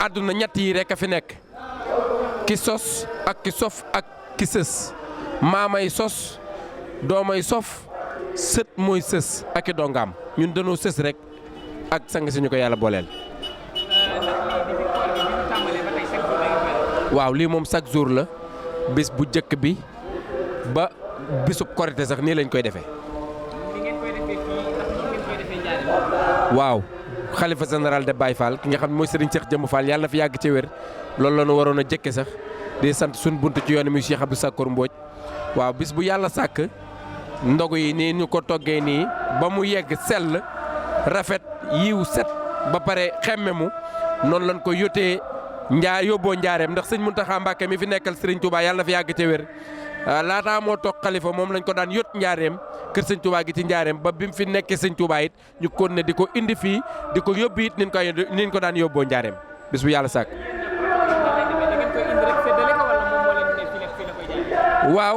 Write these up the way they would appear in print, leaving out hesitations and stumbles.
àdduna ñett yi rek a fi nekk ki sos ak ki sof ak ki sës maamay sos doomay sof sët mooy sës ak i dongaam ñun dañoo sës rek ak sang si ñu ko yàlla booleel. waaw lii moom chaque jour la bis bu njëkk bi ba bisub korite sax nii lañ koy defee. waaw xalifa général de Baye Fall ki nga xam ne mooy Serigne Cheikh Jëmb Fall yàlla na fi yàgg ci wér loolu la ñu waroon a jëkke sax di sant suñu buntu ci yoon mi Cheikh Abdou Sakkour Mbodj waaw bis bu yàlla sàkk ndogu yi nii ñu ko toggee nii ba mu yegg sell rafet yiw set ba pare xemme mu noonu lañ ko yóotee yóbboo njaareem ndax sëñ Mountakha Mbacké mi fi nekkal Serigne Touba yàlla na fi yàgg ci wér laataa moo toog xalifa moom lañ ko daan yót njaareem kër sëñ Touba gi ci njaareem ba bi mu fi nekkee sëñ Touba it ñu kon ne di ko indi fii di ko yóbbu it niñ ko daan yóbboo njaareem bis bu yàlla sàkk. waaw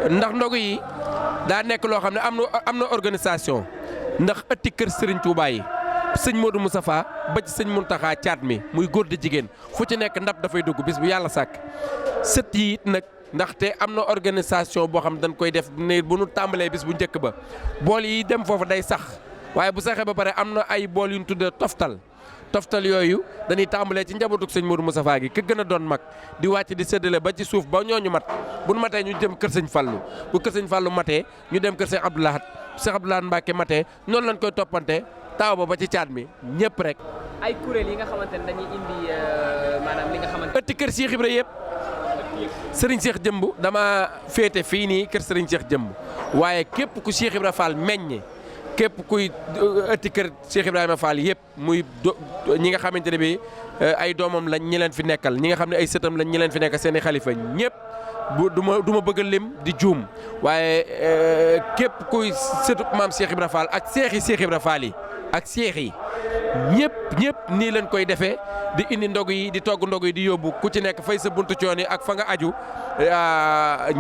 ndax ndogu yi daa nekk loo xam ne am na organisation ndax ëtti kër Serigne Touba yi sëñ Modou Moustapha ba ci sëñ Mountakha caat mi muy góor di jigéen fu ci nekk ndab dafay dugg bis bu yàlla sàkk sët yi it nag. ndaxte am na organisation boo xam dañ koy def ne bu nu tàmbalee bis bu njëkk ba bool yi dem foofu day sax waaye bu saxee ba pare am na ay bool yu ñu tuddee toftal yooyu dañuy tàmbalee ci njabootu sëñ Modou Moustapha gi ka gën a doon mag di wàcc di séddale ba ci suuf ba ñooñu mat bu nu matee ñu jëm kër sëñ Fallou bu kër sëñ Fallou matee ñu dem kër sëñ Abdoulahat Cheikh Abdoulahat Mbacké matee noonu lañ koy toppante taaw ba ci caat mi ñëpp rek. ay kuréel yi nga xamante ne dañuy indi maanaam li nga xamante ëtti kër Cheikh Ibra yëpp. Serigne Cheikh Jëmb dama féete fii nii kër Serigne Cheikh Jëmb waaye képp ku Cheikh Ibra Fall meññe képp kuy ëtti kër Cheikh Ibrahima Fall yëpp muy ñi nga xamante ne bi ay doomam lañ ñi leen fi nekkal ñi nga xam ne ay sëtam lañ ñi leen fi nekkal seen i xalifa ñëpp du ma bëgg a lim di juum waaye képp kuy sëtub maam Cheikh Ibra Fall ak seexi Cheikh Ibra Fall yi ak seex yi ñëpp nii leen koy defee di indi ndog yi di togg ndog yi di yóbbu ku ci nekk fay sa buntu coon yi ak fa nga aju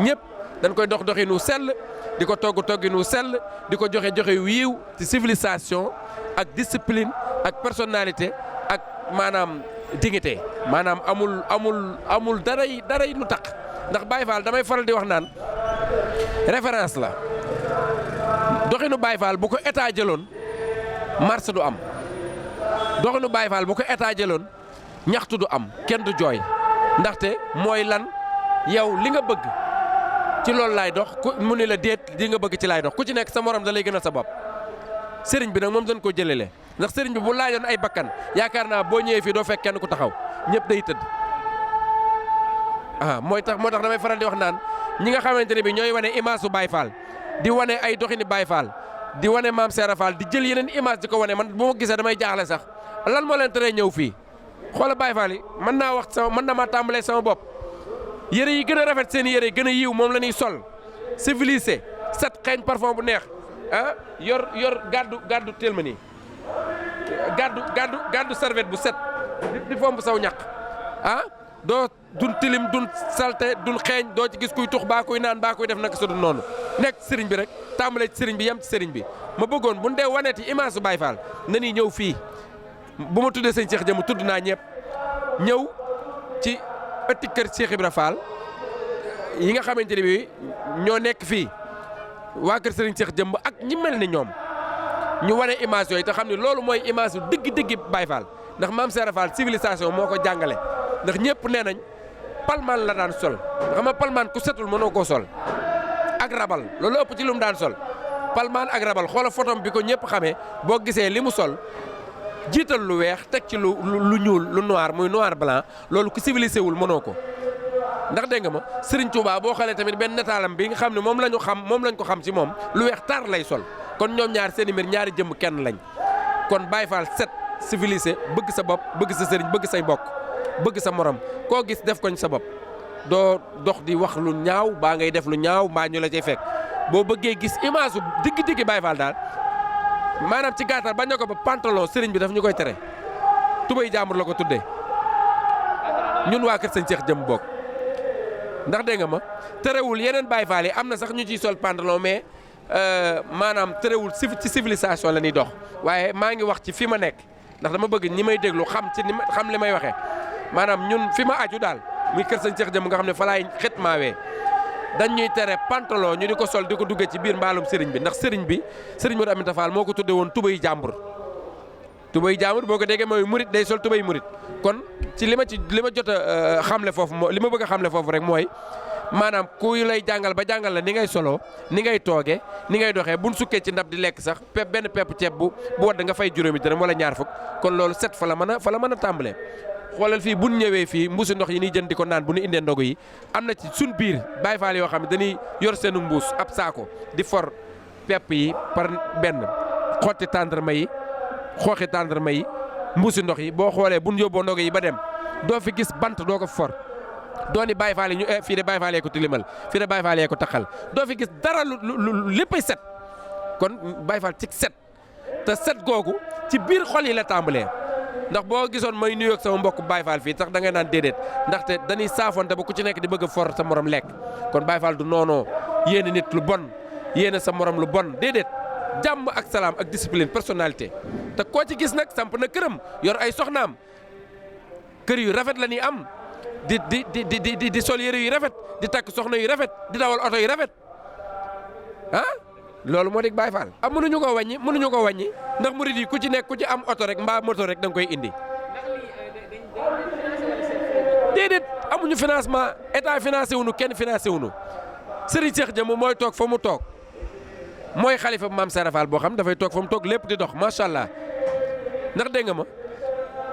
ñëpp dañ koy doxinu sell di ko togginu sell di ko joxe wiiw ci civilisation ak discipline ak personnalité ak maanaam dignité maanaam amul daray lu tax ndax Baye Fall damay faral di wax naan référence la doxinu Baye Fall bu ko état jëloon marche du am doxinu Baye Fall bu ko état jëloon ñaxtu du am kenn du jooy ndaxte mooy lan yow li nga bëgg ci loolu laay dox mu ni la déet li nga bëgg ci laay dox ku ci nekk sa morom da lay gënal sa bopp sëriñ bi nag moom dañ ko jëlele ndax sëriñ bi bu laajoon ay bakkan yaakaar naa boo ñëwee fii doo fekk kenn ku taxaw ñëpp day tëdd moo tax damay faral di wax naan ñi nga xamante ne bi ñooy wane image su Baye Fall di wane ay doxini Baye Fall di wane maam Serap Fall di jël yeneen image di ko wane man bu ma gisee damay jaaxle sax lan moo leen teree ñëw fii xoola Baye Fall yi mën naa wax mën na maa tàmbalee sama bopp yére yi gën a rafet seen yére gën a yiw moom la ñuy sol civilisé set xeeñ parfum bu neex yor gàddu teel ma nii gàddu serviette bu set di fomp saw ñaq doo dun tilim dun salte dun xeeñ doo ci gis kuy tux baa kuy naan baa kuy def naka su dul noonu nekk sëriñ bi rek tàmbalee ci sëriñ bi yem ci sëriñ bi ma bëggoon bu ñu dee waneeti image su Baye Fall na ñuy ñëw fii bu ma tuddee sëñ Cheikh Jëmb tudd naa ñëpp ñëw ci ëtti kër Cheikh Ibra Fall yi nga xamante ne bi ñoo nekk fii waa kër sëriñ Cheikh Jëmb ak ñi mel ni ñoom ñu wane image yooyu te xam ne loolu mooy image yu dëgg Baye Fall ndax maam Serap Fall civilisation moo ko jàngale ndax ñëpp nee nañ palmaan la daan sol xam nga palmaan ku setul mënoo koo sol ak rabal loolu ëpp ci lu mu daan sol palmaan ak rabal xoola photom bi ko ñëpp xamee boo gisee li mu sol jiital lu weex teg ci lu ñuul lu noir muy noir blanc loolu ku civilisé wul mënoo ko ndax dégg nga ma Serigne Touba boo xoolee tamit benn nataalam bi nga xam ne moom lañ ko xam ci moom lu weex tar lay sol kon ñoom ñaar seen i mbir ñaari jëmm kenn lañ kon Baye Fall set civilisé bëgg sa bopp bëgg sa sëriñ bëgg say bokk bëgg sa morom koo gis def koñ sa bopp doo dox di wax lu ñaaw baa ngay def lu ñaaw mbaa ñu la cay fekk boo bëggee gis image su digg Baye Fall daal maanaam ci gàttal bañ na ko ba pantalon sëriñ bi daf ñu koy tere tubay jàmbur la ko tuddee ñun waa kër sëñ Cheikh Jëmb bokk ndax dégg nga ma terewul yeneen Baye Fall yi am na sax ñu ciy sol pantalon mais maanaam terewul ci civilisation la ñuy dox waaye maa ngi wax ci fi ma nekk ndax dama bëgg ñi may déglu xam ci xam li may waxee maanaam ñun fi ma aju daal muy kër sëñ Cheikh Jëmb nga xam ne fa laay xitmaawee dañ ñuy tere pantalon ñu di ko sol di ko duggee ci biir mbaalum sëriñ bi ndax sëriñ Modou Aminta Fall moo ko tudde woon tubay jàmbur boo ko déggee mooy murit day sol tubay murit kon ci li ma jot a xamle foofu li ma bëgg a xamle foofu rek mooy maanaam ku lay jàngal ba jàngal la ni ngay solo ni ngay tooge ni ngay doxee buñ sukkee ci ndab di lekk sax benn pepp ceeb bu wadd nga fay juróomi dërëm wala ñaar fukk kon loolu set fa la mën a tàmbalee xoolal fii buñ ñëwee fii mbuusi ndox yi ñuy jënd di ko naan bu ñu indee ndogu yi am na ci suñ biir Baay Faal yoo xam ne dañuy yor seenu mbuus ab saako di for pepp yi par benn xooxi tàndarma yi mbuusi ndox yi boo xoolee buñ yóbboo ndogu yi ba dem doo fi gis bant doo ko for dooni Baay Faal yi ñu fii de Baay Faal yee ko tilimal fii de Baay Faal yee ko taxal doo fi gis dara lu léppay set kon Baay Faal ci set te set googu ci biir xol yi la tàmbalee ndax boo gisoon may nuyoog sama mbokk Baay Faal fii sax da ngay naan déedéet ndaxte dañuy saafonte ba ku ci nekk di bëgg a for sa morom lekk kon Baay Faal du noonoo yéene nit lu bon yéene sa morom lu bon déedéet jàmm ak salaam ak discipline personnalité te koo ci gis nag samp na këram yor ay soxnaam kër yu rafet la ñuy am di sol yére yu rafet di takk soxna yu rafet di dawal oto yu rafet loolu moo di Baay Faal mënuñu ko wàññi ndax murid yi ku ci nekk ku ci am oto rek mbaa moto rek da nga koy indi déedéet amuñu financement état financé wuñu kenn financé wuñu Serigne Cheikh Jëmb mooy toog fa mu toog mooy xalifa maam Serap Fall boo xam dafay toog fa mu toog lépp di dox macha allah ndax dégg nga ma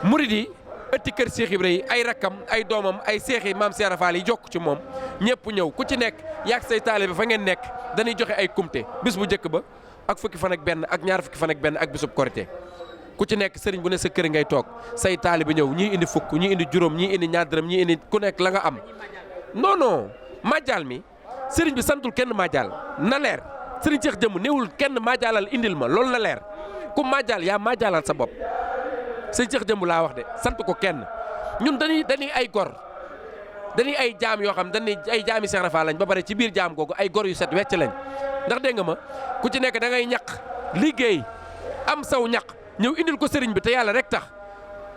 murid yi ëtti kër Cheikh Ibra yi ay rakkam ay doomam ay seex yi maam Serap Fall yi jokk ci moom ñëpp ñëw ku ci nekk yaag say taalibe fa ngeen nekk dañuy joxe ay kumte bis bu njëkk ba ak fukki fan ak benn ak ñaar fukki fan ak benn ak bisub korité ku ci nekk sëriñ bu ne sa kër ngay toog say taalibe ñëw ñii indi fukk ñii indi juróom ñii indi ñaar dërëm ñii indi ku nekk la nga am non majjal mi sëriñ bi santul kenn majjal na leer sëriñ Cheikh Jëmb néewul kenn majjalal indil ma loolu na leer ku majjal yaa majjalal sa bopp sëriñ Cheikh Jëmb laa wax de sant ko kenn ñun dañuy ay gor dañuy ay jaam yoo xam dañuy ay jaami Cheikh Rafa lañ ba pare ci biir jaam googu ay gor yu set wecc lañ ndax dégg nga ma ku ci nekk da ngay ñaq liggéey am saw ñaq ñëw indil ko sëriñ bi te yàlla rek tax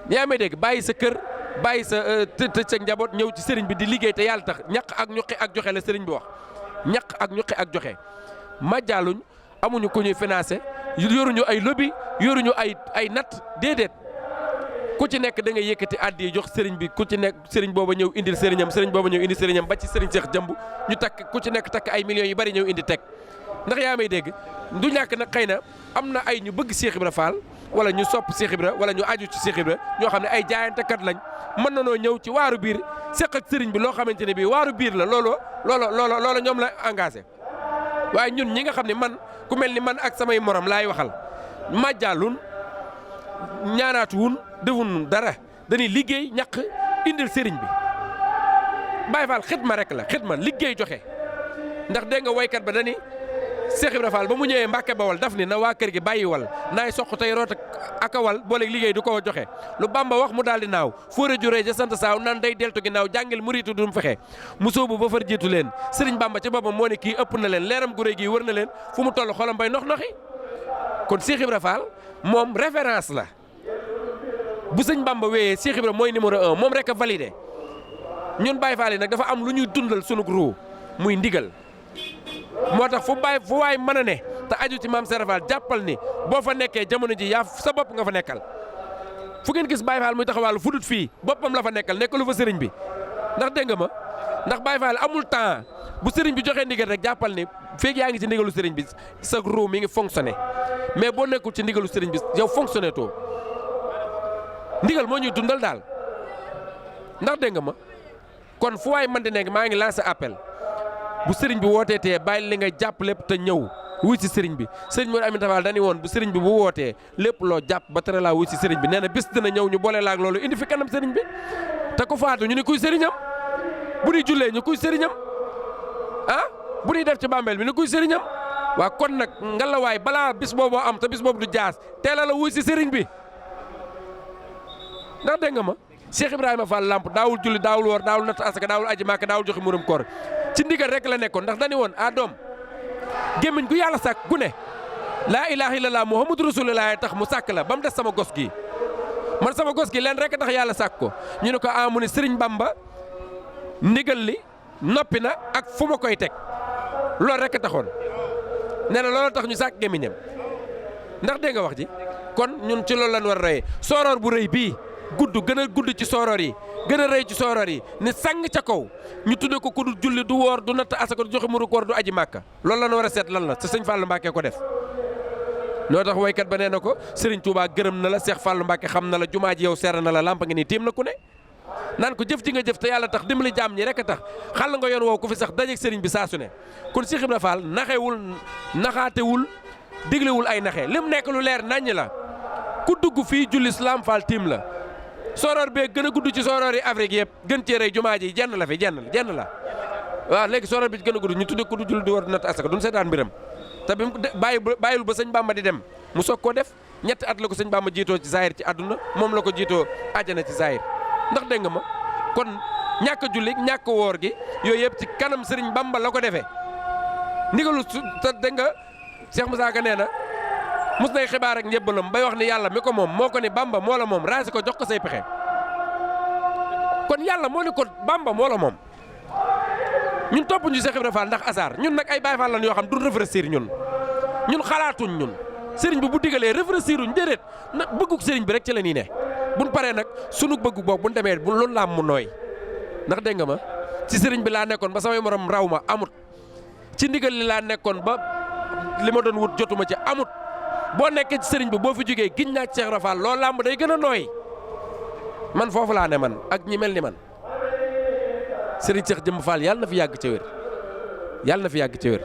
yaa may dégg bàyyi sa kër bàyyi sa tëj sa njaboot ñëw ci sëriñ bi di liggéey te yàlla tax ñaq ak ñuqi ak joxe la sëriñ bi wax ñaq ak ñuqi ak joxe majjaaluñ amuñu ku ñuy financé yoruñu ay lobby yoruñu ay natt déedéet ku ci nekk da ngay yëkkati addi jox sëriñ bi ku ci nekk sëriñ booba ñëw indil sëriñam sëriñ booba ñëw indi sëriñam ba ci sëriñ Cheikh Jëmb ñu takk ku ci nekk takk ay millions yu bari ñëw indi teg ndax yaa may dégg du ñàkk nag xëy na am na ay ñu bëgg Cheikh Ibra Fall wala ñu sopp Cheikh Ibra wala ñu aju ci Cheikh Ibra ñoo xam ne ay jaayantekat lañ mën na noo ñëw ci waaru biir seq ak sëriñ bi loo xamante ne bii waaru biir la loolo ñoom la engagé waaye ñun ñi nga xam ne man ku mel ni man ak samay morom laay waxal majjaalun ñaanaatuwun defun dara dañuy liggéey ñaq indil sëriñ bi Baay Faal xidma rek la xidma liggéey joxe ndax dégg nga waykat ba dani Cheikh Ibra Fall ba mu ñëwee Mbàkke Bawol daf ni na waa kër gi bàyyi wal naay soq tey root ak wal booleeg liggéey du ko joxe lu Bamba wax mu daal di naaw fóore juree ja sant saaw naan day deltu ginnaaw jàngil muriitu dum fexe mu sóobu ba far jiitu leen sëriñ Bamba ci boppam moo ne kii ëpp na leen leeram gu réy gi wër na leen fu mu toll xolam bay nox-noxi kon Cheikh Ibra Fall moom référence la bu sëñ Bamba wéyee Cheikh Ibra mooy numéro 1 moom rek a validé ñun Baye Fall yi nag dafa am lu ñuy dundal sunu ruu muy ndigal moo tax fu waay mën a ne te aju ci maam Serap Fall jàppal ni boo fa nekkee jamono ji yaa sa bopp nga fa nekkal fu ngeen gis Baye Fall muy taxawal fu dut fii boppam la fa nekkal nekkalu fa sëriñ bi ndax dégg nga ma ndax Baye Fall amul temps bu sëriñ bi joxee ndigal rek jàppal ni feeg yaa ngi ci ndigalu sëriñ bi sa ruu mi ngi fonctionné mais boo nekkul ci ndigalu sëriñ bi yow fonctionné too ndigal moo ñuy dundal daal ndax dégg nga ma kon fu waay mën di nekk maa ngi lancé appel bu sëriñ bi wootee tee bàyyi li nga jàpp lépp te ñëw wuy si sëriñ bi sëriñ Modou Aminta Fall dañu woon bu sëriñ bi bu wootee lépp loo jàpp ba tere laa wuy si sëriñ bi nee na bis dina ñëw ñu boole laak loolu indi fi kanam sëriñ bi te ku faatu ñu ni kuy sëriñam bu ñuy jullee ñu kuy sëriñam bu ñuy def ci bàmbeel bi ni kuy sëriñam waa kon nag ngalawaay balaa bis booboo am te bis boobu du jaas teela la wuy si sëriñ bi ndax dégg nga ma Cheikh Ibrahima Fall Lamp daawul julli daawul woor daawul natt asaka daawul aji maaka daawul joxe murum koor ci ndigal rek la nekkoon ndax dañu woon doom gémmiñ gu yàlla sàkk gu ne laa ilaaha illallah muhammadu rasulullah tax mu sàkk la ba mu des sama gos gi man sama gos gi leen rek tax yàlla sàkk ko ñu ne ko mu ne Sëriñ Bamba ndigal li noppi na ak fu ma koy teg loolu rek taxoon nee na loolu tax ñu sàkk gémmiñam ndax dégg nga wax ji kon ñun ci loolu lañ war a royee sooroor bu rëy bii gudd gën a gudd ci sooroor yi gën a rëy ci sooroor yi ni sang ca kaw ñu tudde ko ku du julli du woor du natt asaka du joxe muru koor du aji màkka loolu lañ war a seet lan la te sëñ Fallou Mbacke ko def loo tax waykat ba nee na ko Serigne Touba gërëm na la Cheikh Fallou Mbacke xam na la jumaa ji yow seera na la lampa ngi nii tiim na ku ne naan ko jëf ji nga jëf te yàlla tax dimbali jaam ñi rek a tax xal nga yoon woow ku fi sax dajeeg Serigne bi saa su ne kon Cheikh Ibra Fall naxewul naxaatewul diglewul ay naxe lim nekk lu leer naññ la ku dugg fii julli Lam Fall tiim la sooroor bee gën a gudd ci sooroor yi Afrique yëpp gën cee rëy jumaa ji jenn la fi jenn la waaw léegi sooroor bi gën a gudd ñu tudde ku du julli di war natt asaka duñ seetaan mbiram te bi mu bàyyil ba sëñ Bamba di dem mu soog koo def ñetti at la ko sëñ Bamba jiitoo ci zahir ci àdduna moom la ko jiitoo àjjana ci zahir ndax dégg nga ma kon ñàkk julli ñàkk woor gi yooyu yëpp ci kanam sëriñ Bamba la ko defee ndigalu te dégg nga Cheikh Moussa Ka nee na mus nay xibaar ak njëbbalam bay wax ni yàlla mi ko moom moo ko ni Bamba moo la moom raasi ko jox ko say pexe kon yàlla moo ni ko Bamba moo la moom ñun topp ñu Cheikh Ibra Fall ndax asaar ñun nag ay Baye Fall lan yoo xam du réfléchir ñun xalaatuñ ñun sëriñ bi bu digalee réfléchir uñ déedéet na bëgguk sëriñ bi rek ci la ñuy ne buñ paree nag sunu bëggu boobu buñ demee bu loolu laam mu nooy ndax dégg nga ma ci sëriñ bi laa nekkoon ba samay morom raw ma amut ci ndigal li laa nekkoon ba li ma doon wut jotuma ci amut boo nekkee ci sëriñ bi boo fi jógee giñ naa ci Cheikh Ibra Fall loolu làmb day gën a nooy man foofu laa ne man ak ñi mel ni man sëriñ Cheikh Jëmb Fall yàlla na fi yàgg ca wér yàlla na fi yàgg ca wér